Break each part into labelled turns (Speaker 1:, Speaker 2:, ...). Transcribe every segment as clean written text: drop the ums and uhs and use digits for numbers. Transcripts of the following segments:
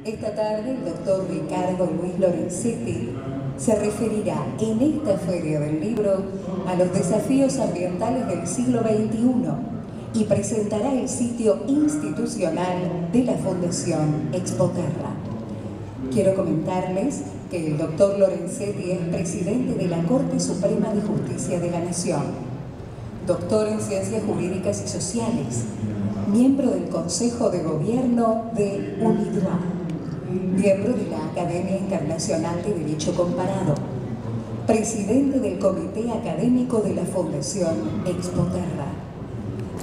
Speaker 1: Esta tarde el doctor Ricardo Luis Lorenzetti se referirá en esta Feria del Libro a los desafíos ambientales del siglo XXI y presentará el sitio institucional de la Fundación Expoterra. Quiero comentarles que el doctor Lorenzetti es presidente de la Corte Suprema de Justicia de la Nación, doctor en Ciencias Jurídicas y Sociales, miembro del Consejo de Gobierno de UNIDROIT, miembro de la Academia Internacional de Derecho Comparado, presidente del Comité Académico de la Fundación Expoterra,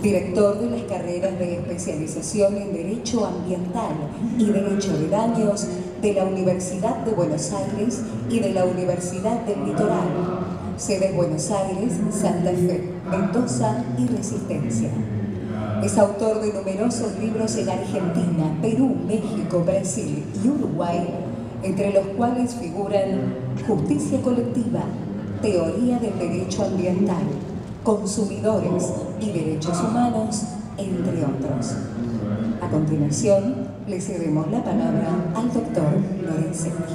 Speaker 1: director de las carreras de especialización en Derecho Ambiental y Derecho de Daños de la Universidad de Buenos Aires y de la Universidad del Litoral, sedes Buenos Aires, Santa Fe, Mendoza y Resistencia. Es autor de numerosos libros en Argentina, Perú, México, Brasil y Uruguay, entre los cuales figuran Justicia Colectiva, Teoría del Derecho Ambiental, Consumidores y Derechos Humanos, entre otros. A continuación, le cedemos la palabra al doctor Lorenzetti.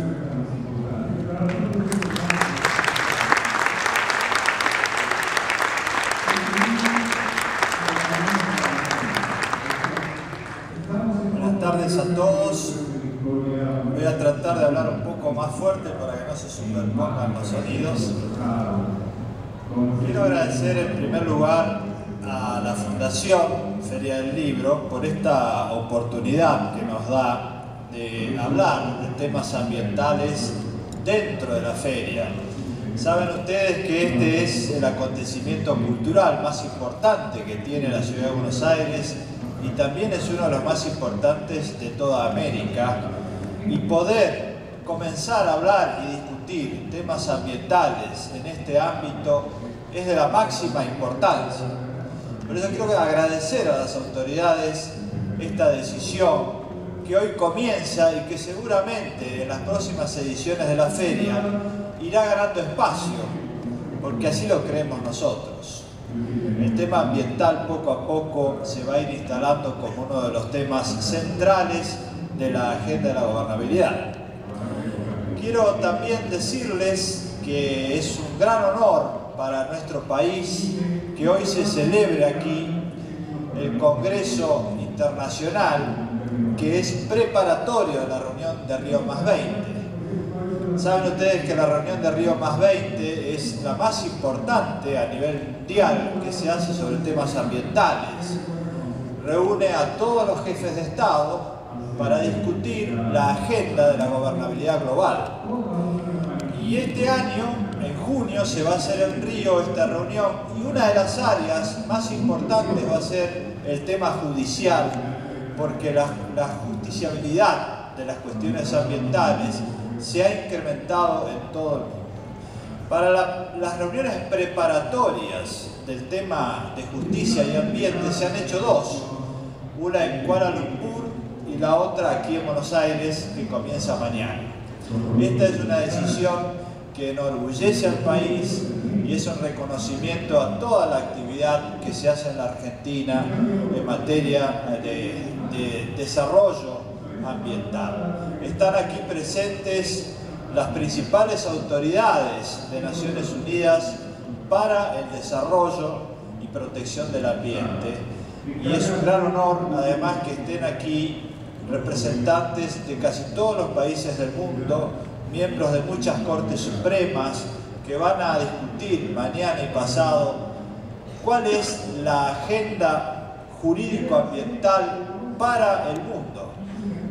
Speaker 2: Buenas tardes a todos. Voy a tratar de hablar un poco más fuerte para que no se superpongan los sonidos. Quiero agradecer en primer lugar a la Fundación Feria del Libro por esta oportunidad que nos da de hablar de temas ambientales dentro de la feria. Saben ustedes que este es el acontecimiento cultural más importante que tiene la ciudad de Buenos Aires y también es uno de los más importantes de toda América, y poder comenzar a hablar y discutir temas ambientales en este ámbito es de la máxima importancia. Por eso quiero agradecer a las autoridades esta decisión que hoy comienza y que seguramente en las próximas ediciones de la feria irá ganando espacio, porque así lo creemos nosotros. El tema ambiental poco a poco se va a ir instalando como uno de los temas centrales de la agenda de la gobernabilidad. Quiero también decirles que es un gran honor para nuestro país que hoy se celebre aquí el Congreso Internacional, que es preparatorio de la reunión de Río +20. Saben ustedes que la reunión de Río +20 es la más importante a nivel mundial que se hace sobre temas ambientales. Reúne a todos los jefes de Estado para discutir la agenda de la gobernabilidad global. Y este año, en junio, se va a hacer en Río esta reunión y una de las áreas más importantes va a ser el tema judicial, porque la justiciabilidad de las cuestiones ambientales se ha incrementado en todo el mundo. Para las reuniones preparatorias del tema de justicia y ambiente se han hecho dos, una en Kuala Lumpur y la otra aquí en Buenos Aires, que comienza mañana. Esta es una decisión que enorgullece al país y es un reconocimiento a toda la actividad que se hace en la Argentina en materia de desarrollo ambiental. Están aquí presentes las principales autoridades de Naciones Unidas para el desarrollo y protección del ambiente, y es un gran honor además que estén aquí representantes de casi todos los países del mundo, miembros de muchas cortes supremas que van a discutir mañana y pasado cuál es la agenda jurídico-ambiental para el mundo.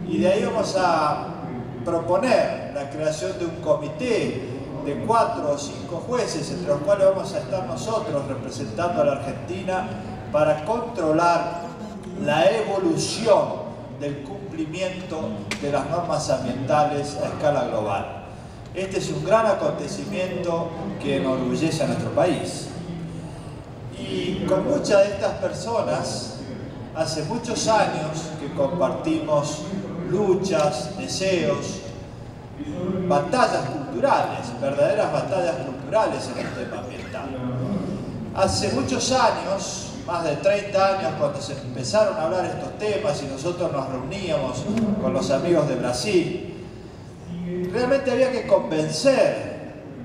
Speaker 2: Y de ahí vamos a proponer la creación de un comité de 4 o 5 jueces, entre los cuales vamos a estar nosotros representando a la Argentina, para controlar la evolución del cumplimiento de las normas ambientales a escala global. Este es un gran acontecimiento que enorgullece a nuestro país. Y con muchas de estas personas, hace muchos años que compartimos luchas, deseos, batallas culturales, verdaderas batallas culturales en el tema ambiental. Hace muchos años, más de 30 años, cuando se empezaron a hablar estos temas y nosotros nos reuníamos con los amigos de Brasil, realmente había que convencer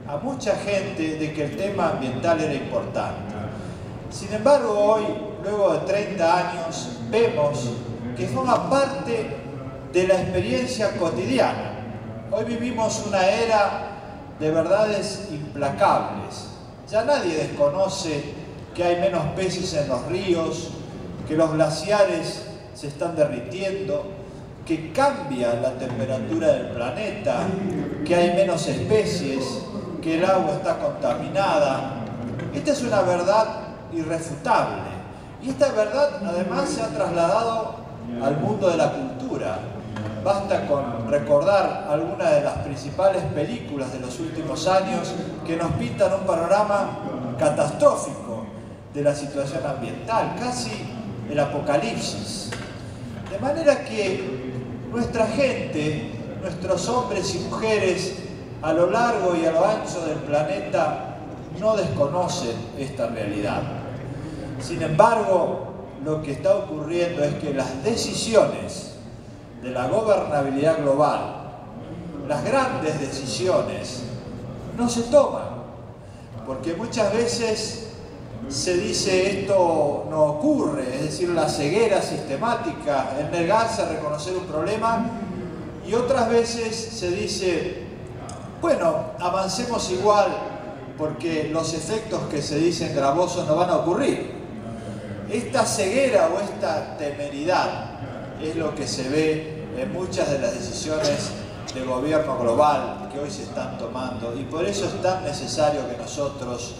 Speaker 2: a mucha gente de que el tema ambiental era importante. Sin embargo, hoy, luego de 30 años, vemos que forma parte de la experiencia cotidiana. Hoy vivimos una era de verdades implacables. Ya nadie desconoce que hay menos peces en los ríos, que los glaciares se están derritiendo, que cambia la temperatura del planeta, que hay menos especies, que el agua está contaminada. Esta es una verdad irrefutable. Y esta verdad además se ha trasladado al mundo de la cultura. Basta con recordar algunas de las principales películas de los últimos años que nos pintan un panorama catastrófico de la situación ambiental, casi el apocalipsis. De manera que nuestra gente, nuestros hombres y mujeres a lo largo y a lo ancho del planeta no desconocen esta realidad. Sin embargo, lo que está ocurriendo es que las decisiones de la gobernabilidad global, las grandes decisiones, no se toman, porque muchas veces se dice esto no ocurre, es decir, la ceguera sistemática, el negarse a reconocer un problema, y otras veces se dice, bueno, avancemos igual porque los efectos que se dicen gravosos no van a ocurrir. Esta ceguera o esta temeridad es lo que se ve en muchas de las decisiones de gobierno global que hoy se están tomando, y por eso es tan necesario que nosotros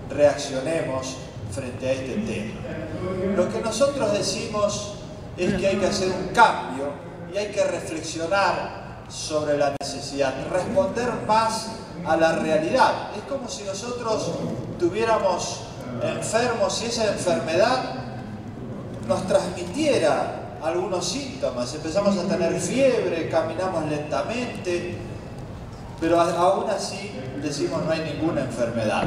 Speaker 2: reaccionemos frente a este tema. Lo que nosotros decimos es que hay que hacer un cambio y hay que reflexionar sobre la necesidad, responder más a la realidad. Es como si nosotros tuviéramos enfermos y esa enfermedad nos transmitiera algunos síntomas. Empezamos a tener fiebre, caminamos lentamente, pero aún así decimos no hay ninguna enfermedad.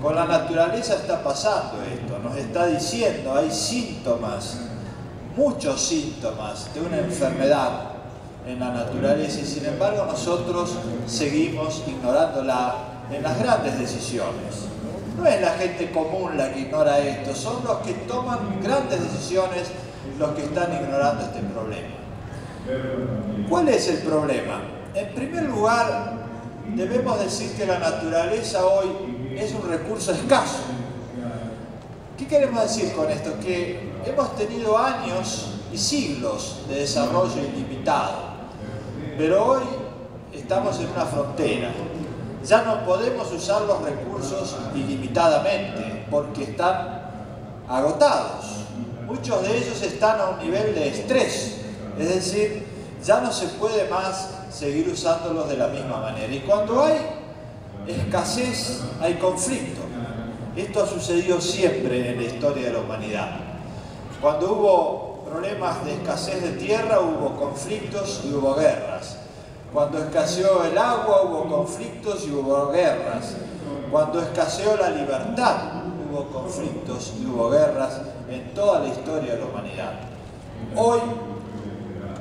Speaker 2: Con la naturaleza está pasando esto, nos está diciendo hay síntomas, muchos síntomas de una enfermedad en la naturaleza, y sin embargo nosotros seguimos ignorándola en las grandes decisiones. No es la gente común la que ignora esto, son los que toman grandes decisiones los que están ignorando este problema. ¿Cuál es el problema? En primer lugar, debemos decir que la naturaleza hoy es un recurso escaso. ¿Qué queremos decir con esto? Que hemos tenido años y siglos de desarrollo ilimitado, pero hoy estamos en una frontera. Ya no podemos usar los recursos ilimitadamente porque están agotados. Muchos de ellos están a un nivel de estrés, es decir, ya no se puede más seguir usándolos de la misma manera. Y cuando hay escasez, hay conflicto. Esto ha sucedido siempre en la historia de la humanidad. Cuando hubo problemas de escasez de tierra, hubo conflictos y hubo guerras. Cuando escaseó el agua, hubo conflictos y hubo guerras. Cuando escaseó la libertad, hubo conflictos y hubo guerras en toda la historia de la humanidad. Hoy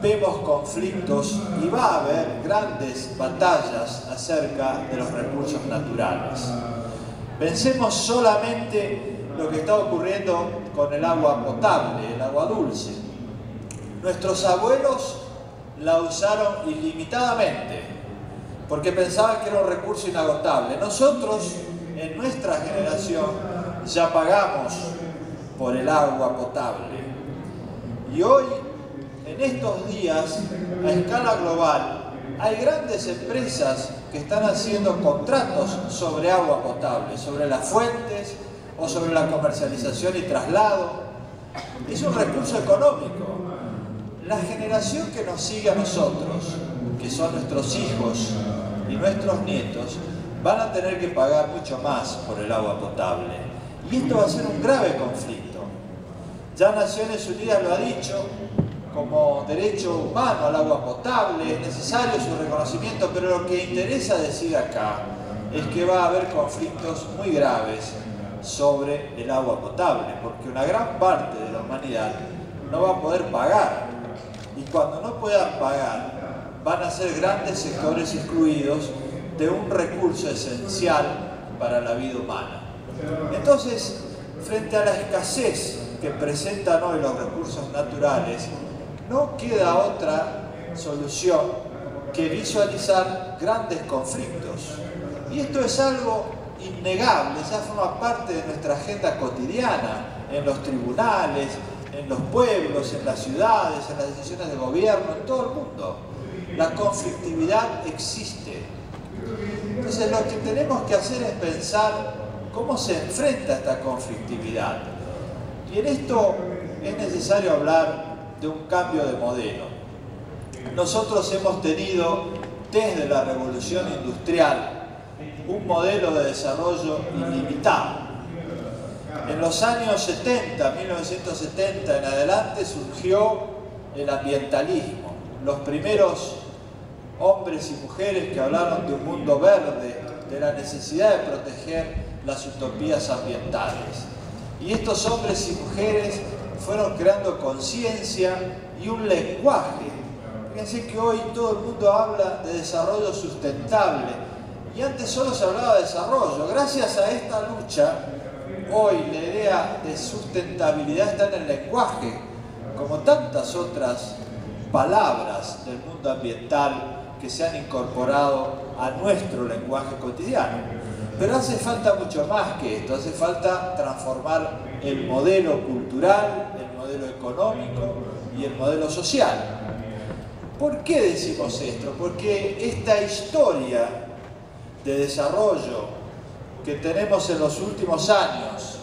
Speaker 2: vemos conflictos y va a haber grandes batallas acerca de los recursos naturales. Pensemos solamente lo que está ocurriendo con el agua potable, el agua dulce. Nuestros abuelos la usaron ilimitadamente porque pensaban que era un recurso inagotable. Nosotros, en nuestra generación, ya pagamos por el agua potable. Y hoy, en estos días, a escala global, hay grandes empresas que están haciendo contratos sobre agua potable, sobre las fuentes o sobre la comercialización y traslado. Es un recurso económico. La generación que nos sigue a nosotros, que son nuestros hijos y nuestros nietos, van a tener que pagar mucho más por el agua potable. Y esto va a ser un grave conflicto. Ya Naciones Unidas lo ha dicho, como derecho humano al agua potable, es necesario su reconocimiento, pero lo que interesa decir acá es que va a haber conflictos muy graves sobre el agua potable, porque una gran parte de la humanidad no va a poder pagar, y cuando no puedan pagar van a ser grandes sectores excluidos de un recurso esencial para la vida humana. Entonces, frente a la escasez que presentan hoy los recursos naturales, no queda otra solución que visualizar grandes conflictos. Y esto es algo innegable, ya forma parte de nuestra agenda cotidiana, en los tribunales, en los pueblos, en las ciudades, en las decisiones de gobierno, en todo el mundo. La conflictividad existe. Entonces lo que tenemos que hacer es pensar cómo se enfrenta esta conflictividad. Y en esto es necesario hablar de un cambio de modelo. Nosotros hemos tenido desde la Revolución Industrial un modelo de desarrollo ilimitado. En los años 70, 1970 en adelante, surgió el ambientalismo. Los primeros hombres y mujeres que hablaron de un mundo verde, de la necesidad de proteger las utopías ambientales. Y estos hombres y mujeres fueron creando conciencia y un lenguaje. Fíjense que hoy todo el mundo habla de desarrollo sustentable y antes solo se hablaba de desarrollo. Gracias a esta lucha, hoy la idea de sustentabilidad está en el lenguaje, como tantas otras palabras del mundo ambiental que se han incorporado a nuestro lenguaje cotidiano. Pero hace falta mucho más que esto, hace falta transformar el modelo cultural, el modelo económico y el modelo social. ¿Por qué decimos esto? Porque esta historia de desarrollo que tenemos en los últimos años,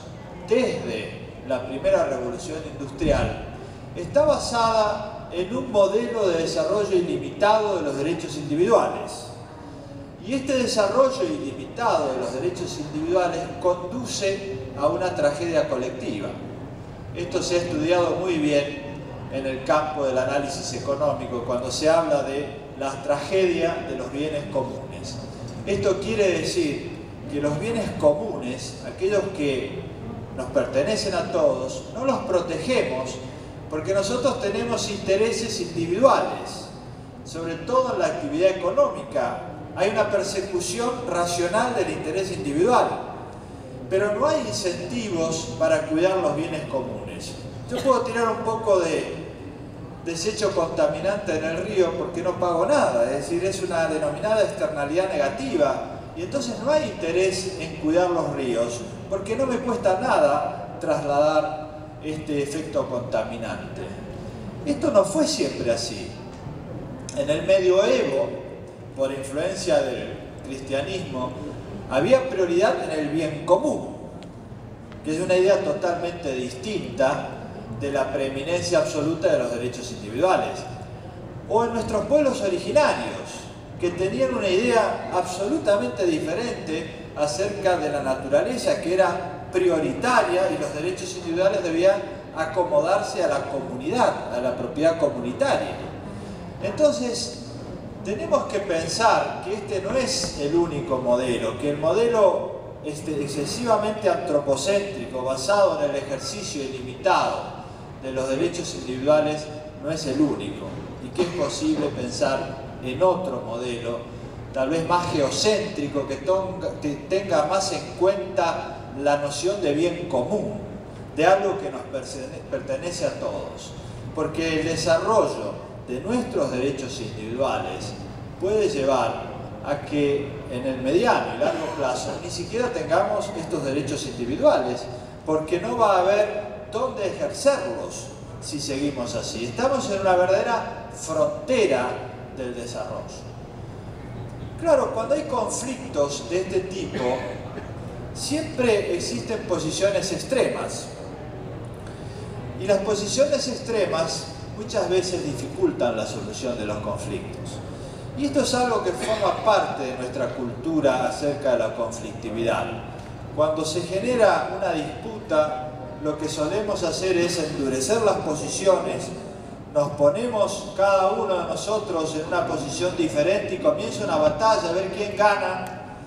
Speaker 2: desde la primera revolución industrial, está basada en un modelo de desarrollo ilimitado de los derechos individuales. Y este desarrollo ilimitado de los derechos individuales conduce a una tragedia colectiva. Esto se ha estudiado muy bien en el campo del análisis económico, cuando se habla de la tragedia de los bienes comunes. Esto quiere decir que los bienes comunes, aquellos que nos pertenecen a todos, no los protegemos porque nosotros tenemos intereses individuales, sobre todo en la actividad económica. Hay una persecución racional del interés individual, pero no hay incentivos para cuidar los bienes comunes. Yo puedo tirar un poco de desecho contaminante en el río porque no pago nada, es decir, es una denominada externalidad negativa, y entonces no hay interés en cuidar los ríos porque no me cuesta nada trasladar este efecto contaminante. Esto no fue siempre así. En el medioevo, por influencia del cristianismo, había prioridad en el bien común, que es una idea totalmente distinta de la preeminencia absoluta de los derechos individuales. O en nuestros pueblos originarios, que tenían una idea absolutamente diferente acerca de la naturaleza, que era prioritaria y los derechos individuales debían acomodarse a la comunidad, a la propiedad comunitaria. Entonces, tenemos que pensar que este no es el único modelo, que el modelo excesivamente antropocéntrico, basado en el ejercicio ilimitado de los derechos individuales, no es el único, y que es posible pensar en otro modelo, tal vez más geocéntrico, que tenga más en cuenta la noción de bien común, de algo que nos pertenece a todos. Porque el desarrollo de nuestros derechos individuales puede llevar a que en el mediano y largo plazo ni siquiera tengamos estos derechos individuales, porque no va a haber dónde ejercerlos si seguimos así. Estamos en una verdadera frontera del desarrollo. Claro, cuando hay conflictos de este tipo, siempre existen posiciones extremas. Y las posiciones extremas muchas veces dificultan la solución de los conflictos. Y esto es algo que forma parte de nuestra cultura acerca de la conflictividad. Cuando se genera una disputa, lo que solemos hacer es endurecer las posiciones, nos ponemos cada uno de nosotros en una posición diferente y comienza una batalla a ver quién gana,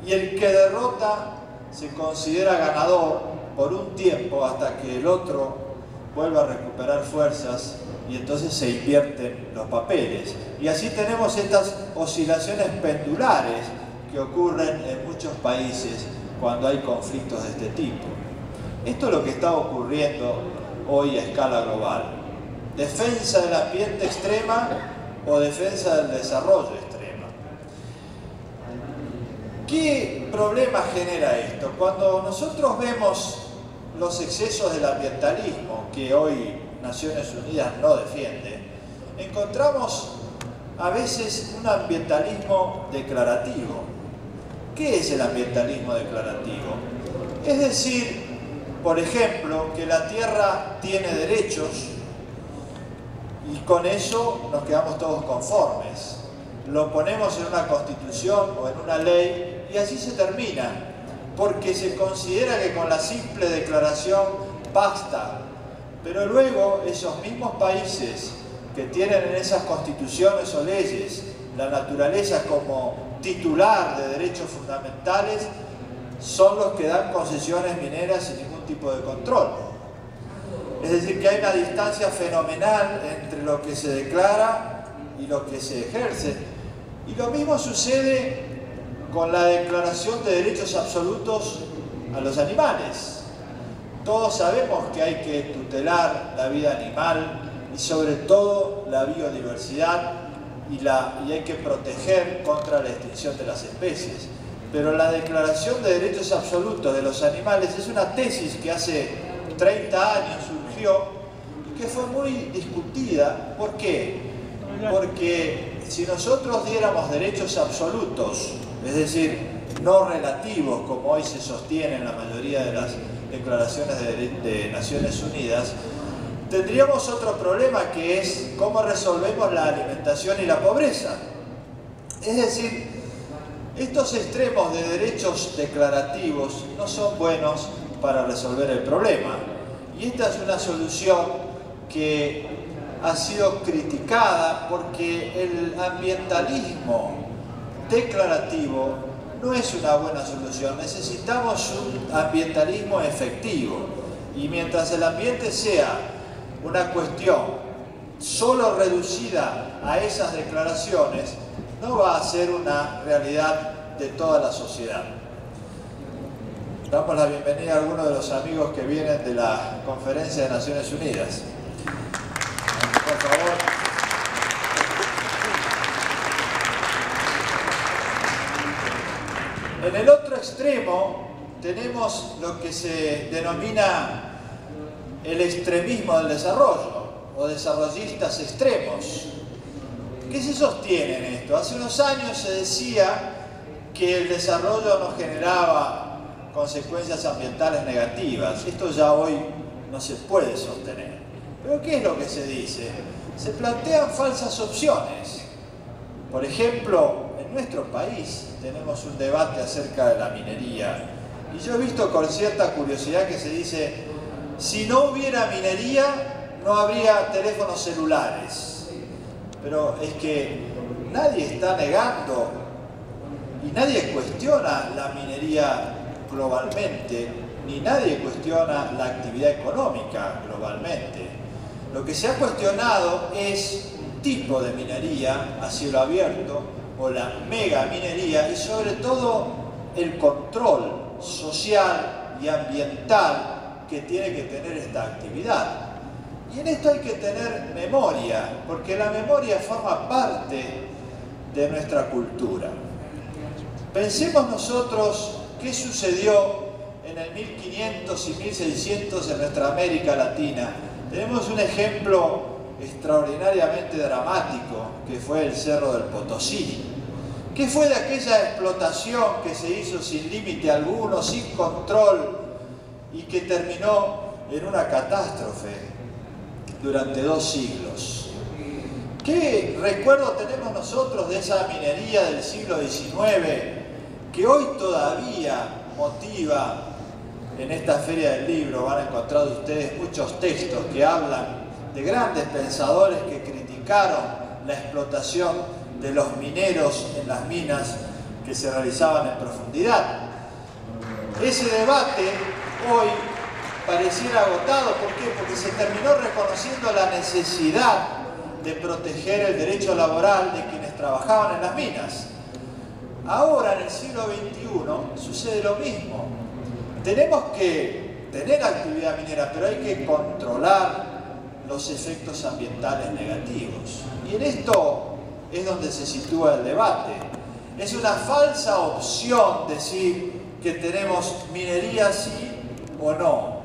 Speaker 2: y el que derrota se considera ganador por un tiempo hasta que el otro vuelva a recuperar fuerzas y entonces se invierten los papeles. Y así tenemos estas oscilaciones pendulares que ocurren en muchos países cuando hay conflictos de este tipo. Esto es lo que está ocurriendo hoy a escala global. Defensa del ambiente extrema o defensa del desarrollo extrema. ¿Qué problema genera esto? Cuando nosotros vemos los excesos del ambientalismo que hoy Naciones Unidas no defiende, encontramos a veces un ambientalismo declarativo. ¿Qué es el ambientalismo declarativo? Es decir, por ejemplo, que la tierra tiene derechos y con eso nos quedamos todos conformes. Lo ponemos en una constitución o en una ley y así se termina, porque se considera que con la simple declaración basta. Pero luego esos mismos países que tienen en esas constituciones o leyes la naturaleza como titular de derechos fundamentales son los que dan concesiones mineras sin ningún tipo de control. Es decir, que hay una distancia fenomenal entre lo que se declara y lo que se ejerce. Y lo mismo sucede con la declaración de derechos absolutos a los animales. Todos sabemos que hay que tutelar la vida animal y sobre todo la biodiversidad y hay que proteger contra la extinción de las especies. Pero la declaración de derechos absolutos de los animales es una tesis que hace 30 años surgió y que fue muy discutida. ¿Por qué? Porque si nosotros diéramos derechos absolutos, es decir, no relativos, como hoy se sostiene en la mayoría de las declaraciones de Naciones Unidas, tendríamos otro problema, que es cómo resolvemos la alimentación y la pobreza. Es decir, estos extremos de derechos declarativos no son buenos para resolver el problema. Y esta es una solución que ha sido criticada porque el ambientalismo declarativo no es una buena solución. Necesitamos un ambientalismo efectivo. Y mientras el ambiente sea una cuestión solo reducida a esas declaraciones, no va a ser una realidad de toda la sociedad. Damos la bienvenida a algunos de los amigos que vienen de la Conferencia de Naciones Unidas. Por favor. En el otro extremo tenemos lo que se denomina el extremismo del desarrollo o desarrollistas extremos. ¿Qué se sostiene en esto? Hace unos años se decía que el desarrollo no generaba consecuencias ambientales negativas. Esto ya hoy no se puede sostener. ¿Pero qué es lo que se dice? Se plantean falsas opciones. Por ejemplo, en nuestro país tenemos un debate acerca de la minería. Y yo he visto con cierta curiosidad que se dice: si no hubiera minería, no habría teléfonos celulares. Pero es que nadie está negando y nadie cuestiona la minería globalmente, ni nadie cuestiona la actividad económica globalmente. Lo que se ha cuestionado es un tipo de minería a cielo abierto o la mega minería y sobre todo el control social y ambiental que tiene que tener esta actividad. Y en esto hay que tener memoria, porque la memoria forma parte de nuestra cultura. Pensemos nosotros qué sucedió en el 1500 y 1600 en nuestra América Latina. Tenemos un ejemplo extraordinariamente dramático, que fue el Cerro del Potosí. ¿Qué fue de aquella explotación que se hizo sin límite alguno, sin control, y que terminó en una catástrofe durante 2 siglos? ¿Qué recuerdo tenemos nosotros de esa minería del siglo XIX que hoy todavía motiva? En esta Feria del Libro van a encontrar ustedes muchos textos que hablan de grandes pensadores que criticaron la explotación de los mineros en las minas que se realizaban en profundidad. Ese debate hoy pareciera agotado. ¿Por qué? Porque se terminó reconociendo la necesidad de proteger el derecho laboral de quienes trabajaban en las minas. Ahora, en el siglo XXI, sucede lo mismo. Tenemos que tener actividad minera, pero hay que controlar los efectos ambientales negativos. Y en esto es donde se sitúa el debate. Es una falsa opción decir que tenemos minería sí o no.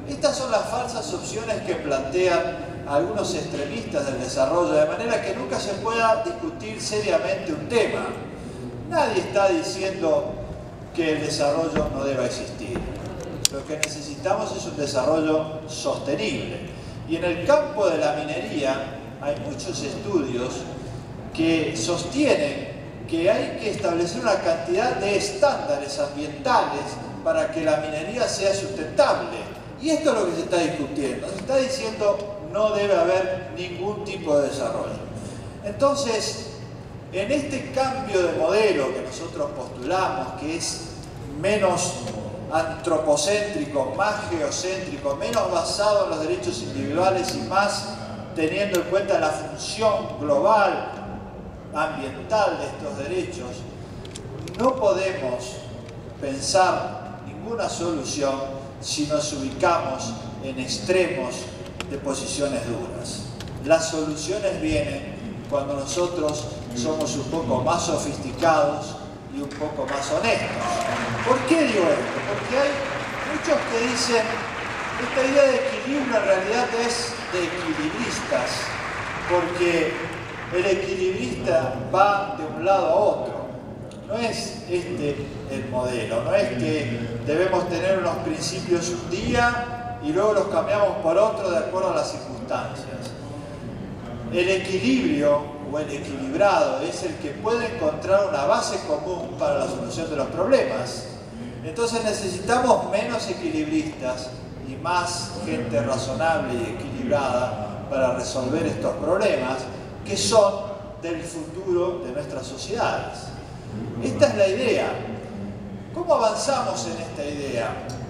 Speaker 2: Estas son las falsas opciones que plantean algunos extremistas del desarrollo, de manera que nunca se pueda discutir seriamente un tema. Nadie está diciendo que el desarrollo no deba existir. Lo que necesitamos es un desarrollo sostenible. Y en el campo de la minería hay muchos estudios que sostienen que hay que establecer una cantidad de estándares ambientales para que la minería sea sustentable. Y esto es lo que se está discutiendo. Se está diciendo no debe haber ningún tipo de desarrollo. Entonces, en este cambio de modelo que nosotros postulamos, que es menos antropocéntrico, más geocéntrico, menos basado en los derechos individuales y más teniendo en cuenta la función global ambiental de estos derechos, no podemos pensar ninguna solución si nos ubicamos en extremos de posiciones duras. Las soluciones vienen cuando nosotros somos un poco más sofisticados y un poco más honestos. ¿Por qué digo esto? Porque hay muchos que dicen esta idea de equilibrio en realidad es de equilibristas, porque el equilibrista va de un lado a otro. No es este el modelo, no es que debemos tener unos principios un día y luego los cambiamos por otro de acuerdo a las circunstancias. El equilibrio o el equilibrado es el que puede encontrar una base común para la solución de los problemas. Entonces necesitamos menos equilibristas y más gente razonable y equilibrada para resolver estos problemas que son del futuro de nuestras sociedades. Esta es la idea. ¿Cómo avanzamos en esta idea?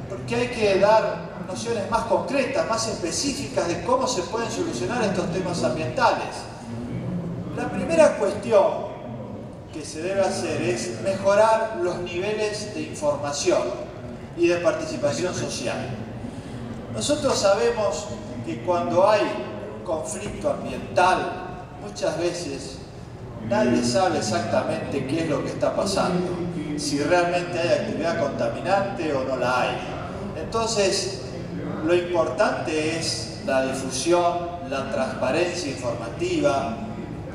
Speaker 2: Porque hay que dar nociones más concretas, más específicas de cómo se pueden solucionar estos temas ambientales. La primera cuestión que se debe hacer es mejorar los niveles de información y de participación social. Nosotros sabemos que cuando hay conflicto ambiental, muchas veces nadie sabe exactamente qué es lo que está pasando, si realmente hay actividad contaminante o no la hay. Entonces, lo importante es la difusión, la transparencia informativa,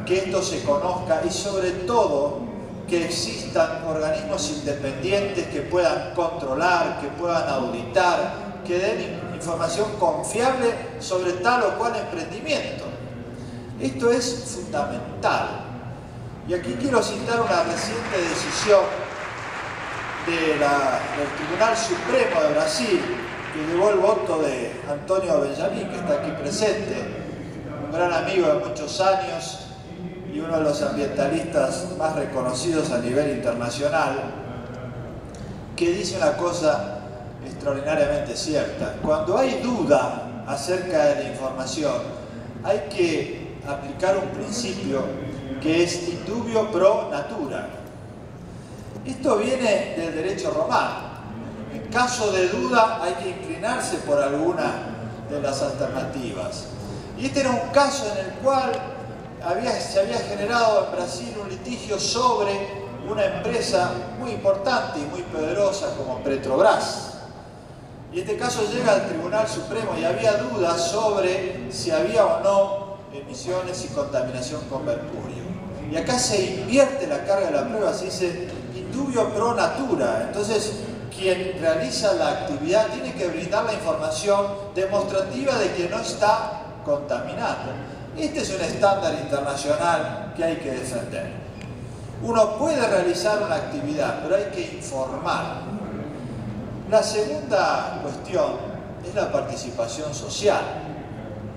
Speaker 2: que esto se conozca y sobre todo que existan organismos independientes que puedan controlar, que puedan auditar, que den información confiable sobre tal o cual emprendimiento. Esto es fundamental. Y aquí quiero citar una reciente decisión del Tribunal Supremo de Brasil, que llevó el voto de Antonio Benjamín, que está aquí presente, un gran amigo de muchos años y uno de los ambientalistas más reconocidos a nivel internacional, que dice una cosa extraordinariamente cierta. Cuando hay duda acerca de la información, hay que aplicar un principio que es in dubio pro natura. Esto viene del derecho romano. En caso de duda hay que inclinarse por alguna de las alternativas. Y este era un caso en el cual se había generado en Brasil un litigio sobre una empresa muy importante y muy poderosa como Petrobras. Y este caso llega al Tribunal Supremo y había dudas sobre si había o no emisiones y contaminación con mercurio. Y acá se invierte la carga de la prueba, se dice in dubio pro natura. Entonces, quien realiza la actividad tiene que brindar la información demostrativa de que no está contaminando. Este es un estándar internacional que hay que defender. Uno puede realizar una actividad, pero hay que informar. La segunda cuestión es la participación social.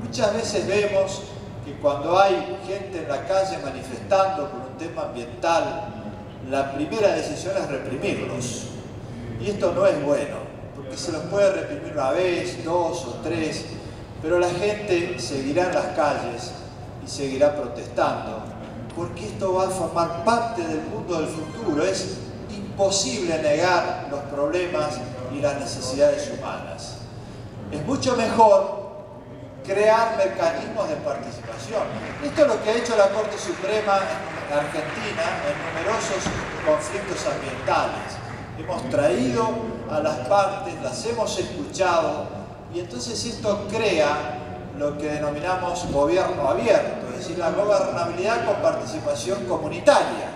Speaker 2: Muchas veces vemos que cuando hay gente en la calle manifestando por un tema ambiental, la primera decisión es reprimirlos. Y esto no es bueno, porque se los puede reprimir una vez, dos o tres, pero la gente seguirá en las calles y seguirá protestando, porque esto va a formar parte del mundo del futuro. Es imposible negar los problemas y las necesidades humanas. Es mucho mejor crear mecanismos de participación. Esto es lo que ha hecho la Corte Suprema en Argentina en numerosos conflictos ambientales. Hemos traído a las partes, las hemos escuchado, y entonces esto crea lo que denominamos gobierno abierto, es decir, la gobernabilidad con participación comunitaria.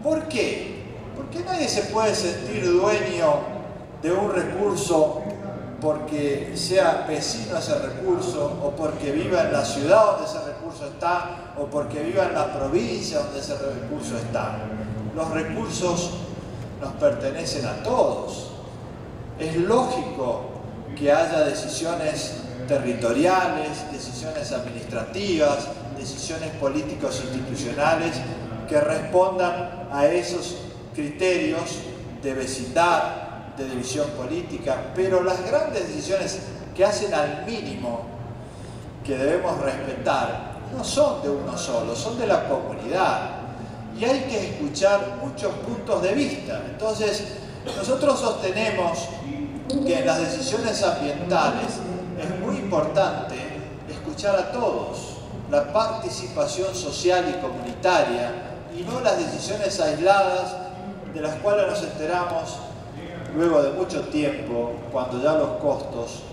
Speaker 2: ¿Por qué? Porque nadie se puede sentir dueño de un recurso porque sea vecino a ese recurso, o porque viva en la ciudad donde ese recurso está, o porque viva en la provincia donde ese recurso está. Los recursos nos pertenecen a todos. Es lógico que haya decisiones territoriales, decisiones administrativas, decisiones políticos institucionales que respondan a esos criterios de vecindad, de división política, pero las grandes decisiones que hacen al mínimo, que debemos respetar, no son de uno solo, son de la comunidad, y hay que escuchar muchos puntos de vista. Entonces, nosotros sostenemos que en las decisiones ambientales es muy importante escuchar a todos, la participación social y comunitaria, y no las decisiones aisladas de las cuales nos enteramos luego de mucho tiempo, cuando ya los costos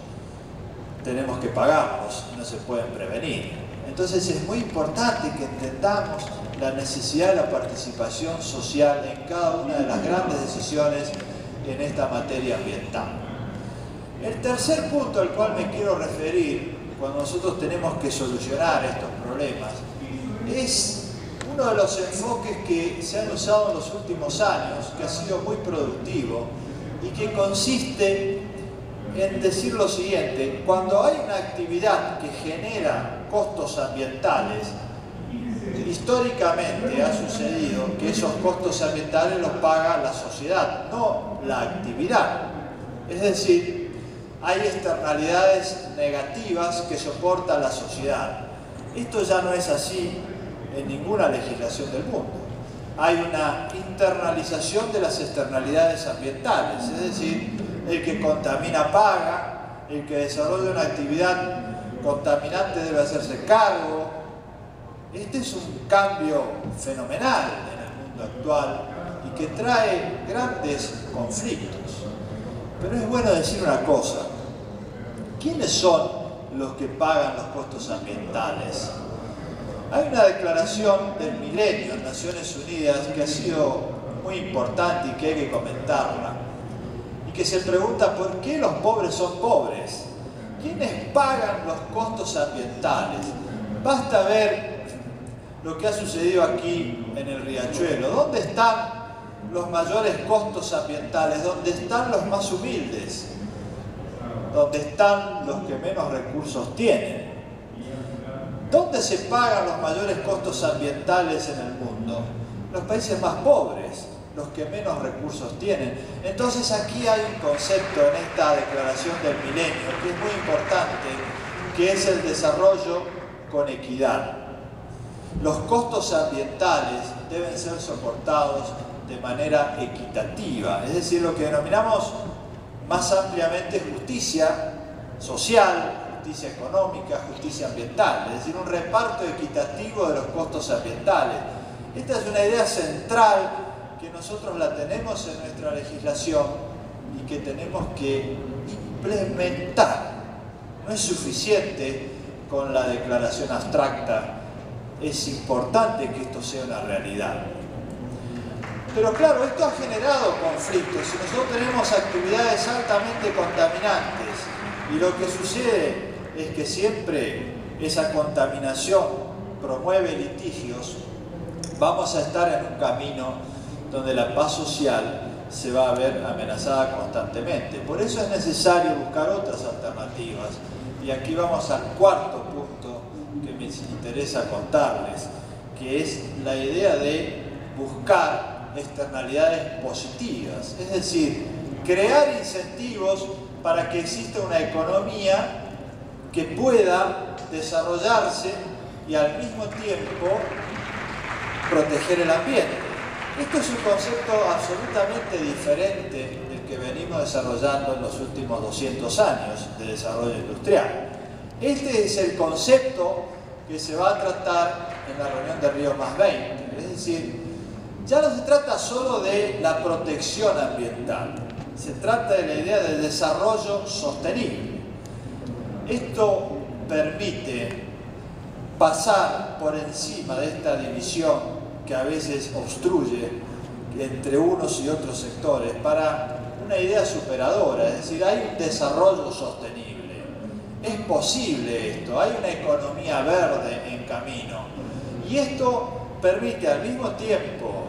Speaker 2: tenemos que pagarlos y no se pueden prevenir. Entonces es muy importante que entendamos la necesidad de la participación social en cada una de las grandes decisiones en esta materia ambiental. El tercer punto al cual me quiero referir, cuando nosotros tenemos que solucionar estos problemas, es uno de los enfoques que se han usado en los últimos años, que ha sido muy productivo, y que consiste en decir lo siguiente: cuando hay una actividad que genera costos ambientales, históricamente ha sucedido que esos costos ambientales los paga la sociedad, no la actividad. Es decir, hay externalidades negativas que soporta la sociedad. Esto ya no es así en ninguna legislación del mundo. Hay una internalización de las externalidades ambientales, es decir, el que contamina paga, el que desarrolla una actividad contaminante debe hacerse cargo. Este es un cambio fenomenal en el mundo actual y que trae grandes conflictos. Pero es bueno decir una cosa: ¿quiénes son los que pagan los costos ambientales? Hay una declaración del milenio en Naciones Unidas que ha sido muy importante y que hay que comentarla, y que se pregunta por qué los pobres son pobres. ¿Quiénes pagan los costos ambientales? Basta ver lo que ha sucedido aquí en el Riachuelo. ¿Dónde están los mayores costos ambientales? ¿Dónde están los más humildes? ¿Dónde están los que menos recursos tienen? ¿Dónde se pagan los mayores costos ambientales en el mundo? Los países más pobres, los que menos recursos tienen. Entonces aquí hay un concepto en esta declaración del milenio que es muy importante, que es el desarrollo con equidad. Los costos ambientales deben ser soportados de manera equitativa, es decir, lo que denominamos más ampliamente justicia social, justicia económica, justicia ambiental, es decir, un reparto equitativo de los costos ambientales. Esta es una idea central que nosotros la tenemos en nuestra legislación y que tenemos que implementar. No es suficiente con la declaración abstracta, es importante que esto sea una realidad. Pero claro, esto ha generado conflictos. Si nosotros tenemos actividades altamente contaminantes y lo que sucede es que siempre esa contaminación promueve litigios, vamos a estar en un camino donde la paz social se va a ver amenazada constantemente. Por eso es necesario buscar otras alternativas. Y aquí vamos al cuarto punto que me interesa contarles, que es la idea de buscar externalidades positivas, es decir, crear incentivos para que exista una economía que pueda desarrollarse y al mismo tiempo proteger el ambiente. Esto es un concepto absolutamente diferente del que venimos desarrollando en los últimos 200 años de desarrollo industrial. Este es el concepto que se va a tratar en la reunión de Río +20. Es decir, ya no se trata solo de la protección ambiental, se trata de la idea de desarrollo sostenible. Esto permite pasar por encima de esta división que a veces obstruye entre unos y otros sectores para una idea superadora, es decir, hay un desarrollo sostenible. Es posible esto, hay una economía verde en camino. Y esto permite al mismo tiempo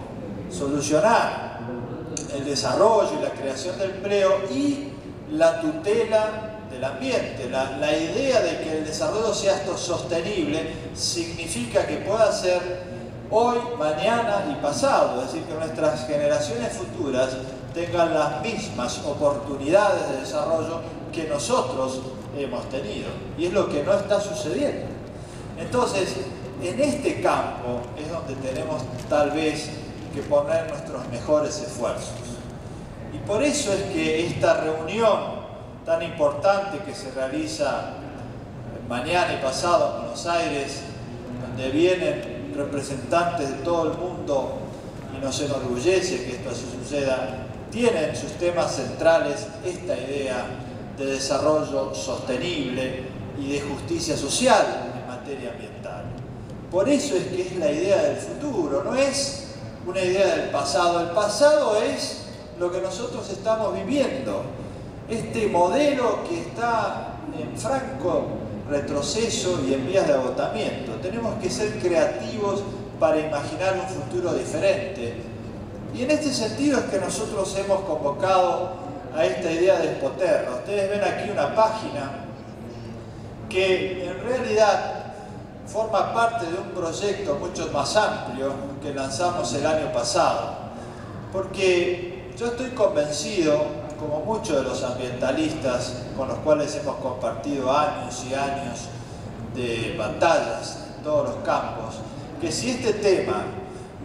Speaker 2: solucionar el desarrollo y la creación de empleo y la tutela del ambiente. La idea de que el desarrollo sea esto sostenible significa que pueda ser hoy, mañana y pasado, es decir, que nuestras generaciones futuras tengan las mismas oportunidades de desarrollo que nosotros hemos tenido. Y es lo que no está sucediendo. Entonces, en este campo es donde tenemos tal vez que poner nuestros mejores esfuerzos. Y por eso es que esta reunión tan importante que se realiza mañana y pasado en Buenos Aires, donde vienen representantes de todo el mundo y nos enorgullece que esto así suceda, tiene en sus temas centrales esta idea de desarrollo sostenible y de justicia social en materia ambiental. Por eso es que es la idea del futuro, no es una idea del pasado. El pasado es lo que nosotros estamos viviendo. Este modelo que está en franco retroceso y en vías de agotamiento. Tenemos que ser creativos para imaginar un futuro diferente. Y en este sentido es que nosotros hemos convocado a esta idea de Expoterra. Ustedes ven aquí una página que en realidad forma parte de un proyecto mucho más amplio que lanzamos el año pasado. Porque yo estoy convencido, como muchos de los ambientalistas con los cuales hemos compartido años y años de batallas en todos los campos, que si este tema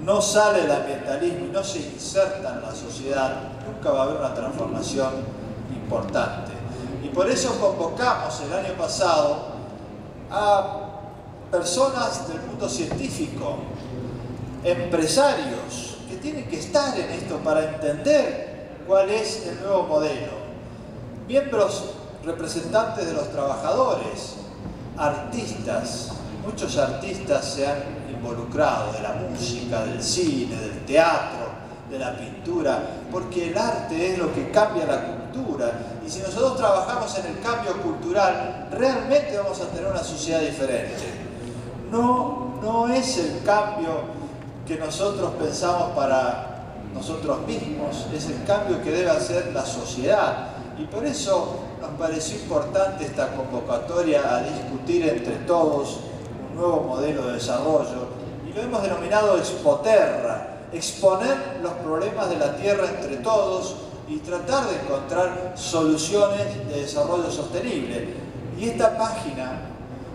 Speaker 2: no sale del ambientalismo y no se inserta en la sociedad, nunca va a haber una transformación importante. Y por eso convocamos el año pasado a personas del mundo científico, empresarios, que tienen que estar en esto para entender cuál es el nuevo modelo. Miembros representantes de los trabajadores, artistas, muchos artistas se han involucrado de la música, del cine, del teatro, de la pintura, porque el arte es lo que cambia la cultura. Y si nosotros trabajamos en el cambio cultural, realmente vamos a tener una sociedad diferente. No es el cambio que nosotros pensamos para nosotros mismos, es el cambio que debe hacer la sociedad. Y por eso nos pareció importante esta convocatoria a discutir entre todos un nuevo modelo de desarrollo, y lo hemos denominado Expoterra, exponer los problemas de la Tierra entre todos y tratar de encontrar soluciones de desarrollo sostenible. Y esta página,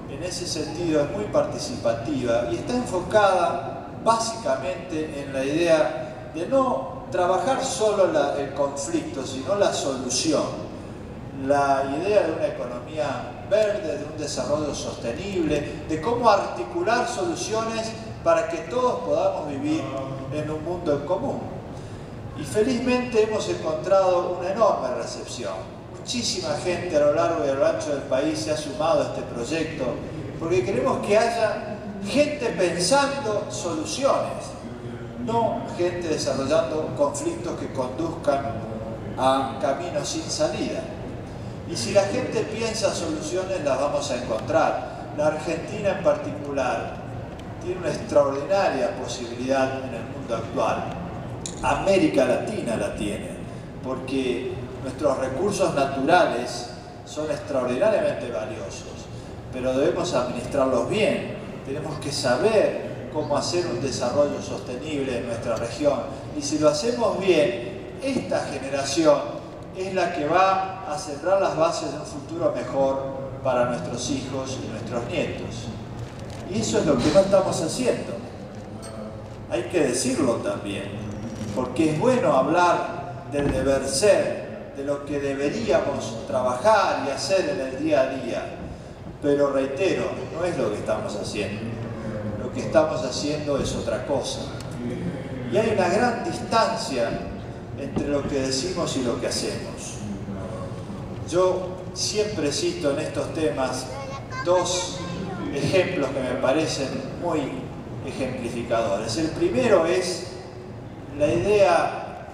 Speaker 2: en ese sentido, es muy participativa y está enfocada básicamente en la idea de no trabajar solo el conflicto, sino la solución. La idea de una economía verde, de un desarrollo sostenible, de cómo articular soluciones para que todos podamos vivir en un mundo en común. Y felizmente hemos encontrado una enorme recepción. Muchísima gente a lo largo y a lo ancho del país se ha sumado a este proyecto, porque queremos que haya gente pensando soluciones, no gente desarrollando conflictos que conduzcan a caminos sin salida. Y si la gente piensa soluciones, las vamos a encontrar. La Argentina en particular tiene una extraordinaria posibilidad en el mundo actual. América Latina la tiene, porque nuestros recursos naturales son extraordinariamente valiosos, pero debemos administrarlos bien. Tenemos que saber cómo hacer un desarrollo sostenible en nuestra región. Y si lo hacemos bien, esta generación es la que va a sembrar las bases de un futuro mejor para nuestros hijos y nuestros nietos. Y eso es lo que no estamos haciendo. Hay que decirlo también, porque es bueno hablar del deber ser, de lo que deberíamos trabajar y hacer en el día a día. Pero reitero, no es lo que estamos haciendo. Lo que estamos haciendo es otra cosa. Y hay una gran distancia entre lo que decimos y lo que hacemos. Yo siempre cito en estos temas dos ejemplos que me parecen muy ejemplificadores. El primero es la idea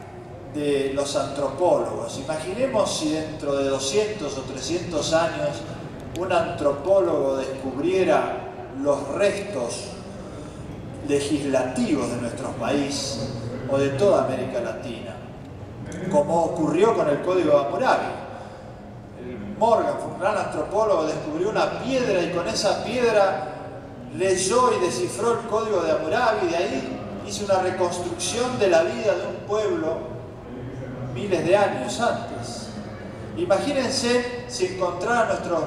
Speaker 2: de los antropólogos. Imaginemos si dentro de 200 o 300 años un antropólogo descubriera los restos legislativos de nuestro país o de toda América Latina, como ocurrió con el Código de Hammurabi. Morgan fue un gran antropólogo, descubrió una piedra y con esa piedra leyó y descifró el Código de Hammurabi, y de ahí hizo una reconstrucción de la vida de un pueblo miles de años antes. Imagínense si encontraran nuestros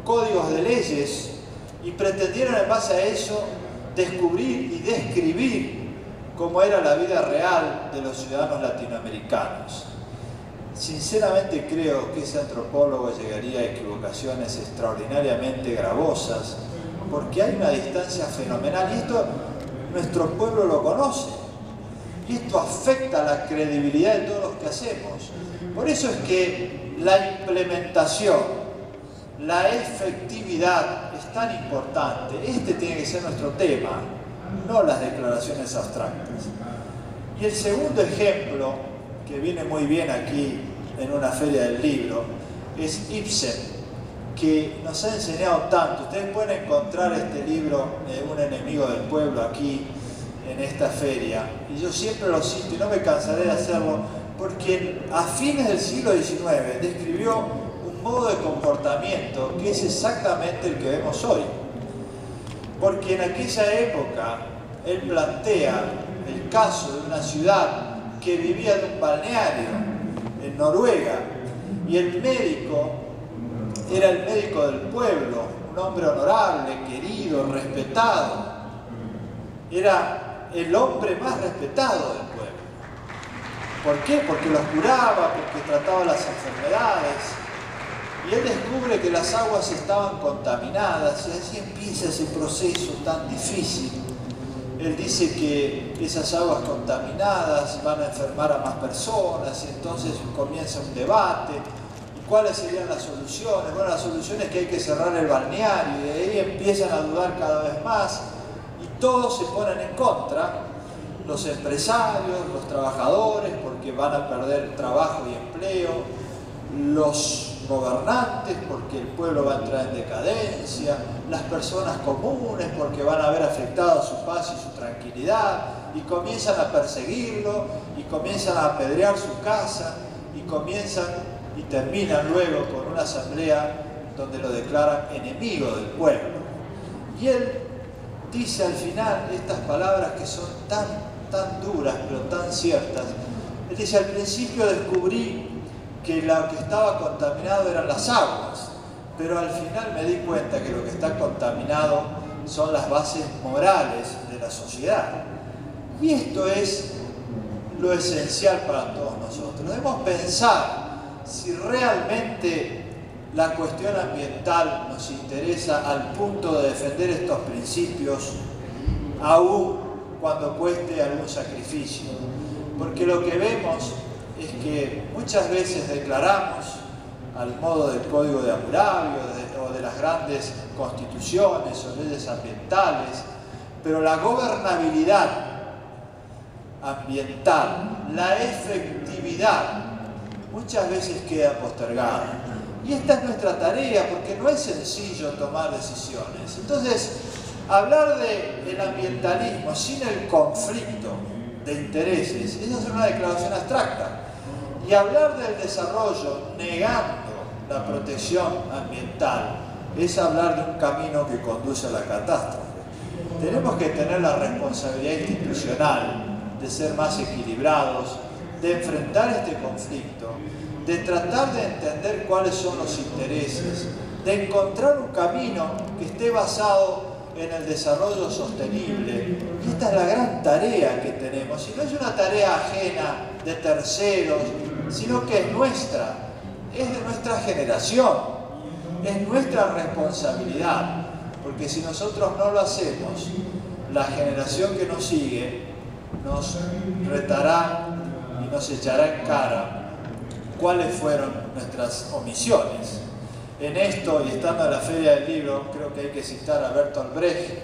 Speaker 2: códigos de leyes y pretendieran en base a eso descubrir y describir cómo era la vida real de los ciudadanos latinoamericanos. Sinceramente creo que ese antropólogo llegaría a equivocaciones extraordinariamente gravosas, porque hay una distancia fenomenal, y esto nuestro pueblo lo conoce, y esto afecta la credibilidad de todos los que hacemos. Por eso es que la implementación, la efectividad es tan importante. Este tiene que ser nuestro tema, no las declaraciones abstractas. Y el segundo ejemplo, que viene muy bien aquí en una feria del libro, es Ibsen, que nos ha enseñado tanto. Ustedes pueden encontrar este libro, Un enemigo del pueblo, aquí en esta feria. Y yo siempre lo cito y no me cansaré de hacerlo, porque a fines del siglo XIX describió un modo de comportamiento que es exactamente el que vemos hoy. Porque en aquella época él plantea el caso de una ciudad que vivía de un balneario en Noruega, y el médico era el médico del pueblo, un hombre honorable, querido, respetado. Era el hombre más respetado del pueblo. ¿Por qué? Porque los curaba, porque trataba las enfermedades. Y él descubre que las aguas estaban contaminadas, y así empieza ese proceso tan difícil. Él dice que esas aguas contaminadas van a enfermar a más personas, y entonces comienza un debate. ¿Y cuáles serían las soluciones? Bueno, la solución es que hay que cerrar el balneario, y de ahí empiezan a dudar cada vez más, y todos se ponen en contra. Los empresarios, los trabajadores, porque van a perder trabajo y empleo, los gobernantes, porque el pueblo va a entrar en decadencia, las personas comunes, porque van a ver afectado su paz y su tranquilidad, y comienzan a perseguirlo, y comienzan a apedrear su casa, y terminan luego con una asamblea donde lo declaran enemigo del pueblo. Y él dice al final estas palabras que son tan duras, pero tan ciertas. Él dice: al principio descubrí que lo que estaba contaminado eran las aguas, pero al final me di cuenta que lo que está contaminado son las bases morales de la sociedad. Y esto es lo esencial para todos nosotros. Debemos pensar si realmente la cuestión ambiental nos interesa al punto de defender estos principios, aún cuando cueste algún sacrificio. Porque lo que vemos es que muchas veces declaramos al modo del Código de Hammurabi o de las grandes constituciones o leyes ambientales, pero la gobernabilidad ambiental, la efectividad, muchas veces queda postergada. Y esta es nuestra tarea, porque no es sencillo tomar decisiones. Entonces, hablar del ambientalismo sin el conflicto de intereses, eso es una declaración abstracta. Y hablar del desarrollo negando la protección ambiental es hablar de un camino que conduce a la catástrofe. tenemos que tener la responsabilidad institucional de ser más equilibrados, de enfrentar este conflicto, de tratar de entender cuáles son los intereses, de encontrar un camino que esté basado en el desarrollo sostenible. Y esta es la gran tarea que tenemos, y no es una tarea ajena de terceros, sino que es nuestra, es de nuestra generación, es nuestra responsabilidad, porque si nosotros no lo hacemos, la generación que nos sigue nos retará y nos echará en cara cuáles fueron nuestras omisiones. En esto, y estando en la Feria del Libro, creo que hay que citar a Bertolt Brecht,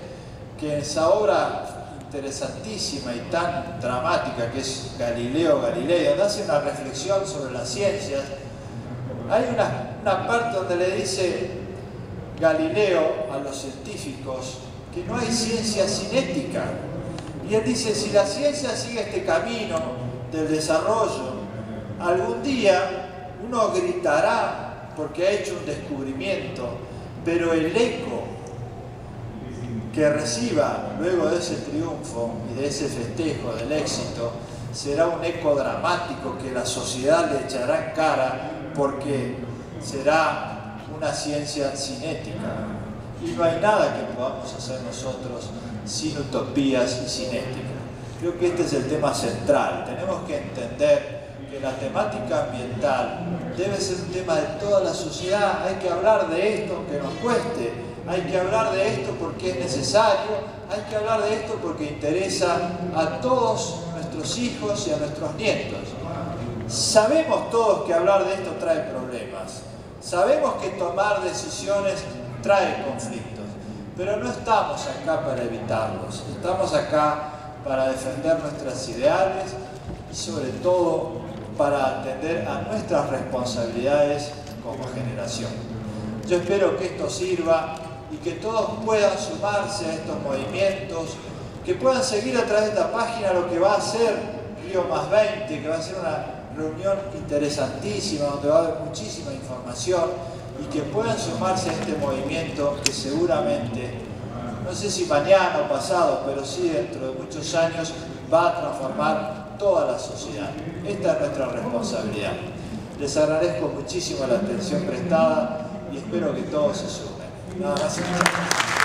Speaker 2: que en esa obra interesantísima y tan dramática que es Galileo Galilei, donde hace una reflexión sobre las ciencias, hay una parte donde le dice Galileo a los científicos que no hay ciencia sin ética. Y él dice, si la ciencia sigue este camino del desarrollo, algún día uno gritará porque ha hecho un descubrimiento, pero el eco que reciba luego de ese triunfo y de ese festejo del éxito será un eco dramático que la sociedad le echará en cara, porque será una ciencia sin ética. Y no hay nada que podamos hacer nosotros sin utopías y sin ética. Creo que este es el tema central. Tenemos que entender que la temática ambiental debe ser un tema de toda la sociedad. Hay que hablar de esto aunque nos cueste, hay que hablar de esto porque es necesario, hay que hablar de esto porque interesa a todos nuestros hijos y a nuestros nietos. Sabemos todos que hablar de esto trae problemas, sabemos que tomar decisiones trae conflictos, pero no estamos acá para evitarlos, estamos acá para defender nuestras ideales y sobre todo para atender a nuestras responsabilidades como generación. Yo espero que esto sirva y que todos puedan sumarse a estos movimientos, que puedan seguir a través de esta página lo que va a ser Río +20, que va a ser una reunión interesantísima donde va a haber muchísima información, y que puedan sumarse a este movimiento que seguramente, no sé si mañana o pasado, pero sí dentro de muchos años va a transformar toda la sociedad. Esta es nuestra responsabilidad. Les agradezco muchísimo la atención prestada y espero que todos se sumen. Nada más y muchas gracias.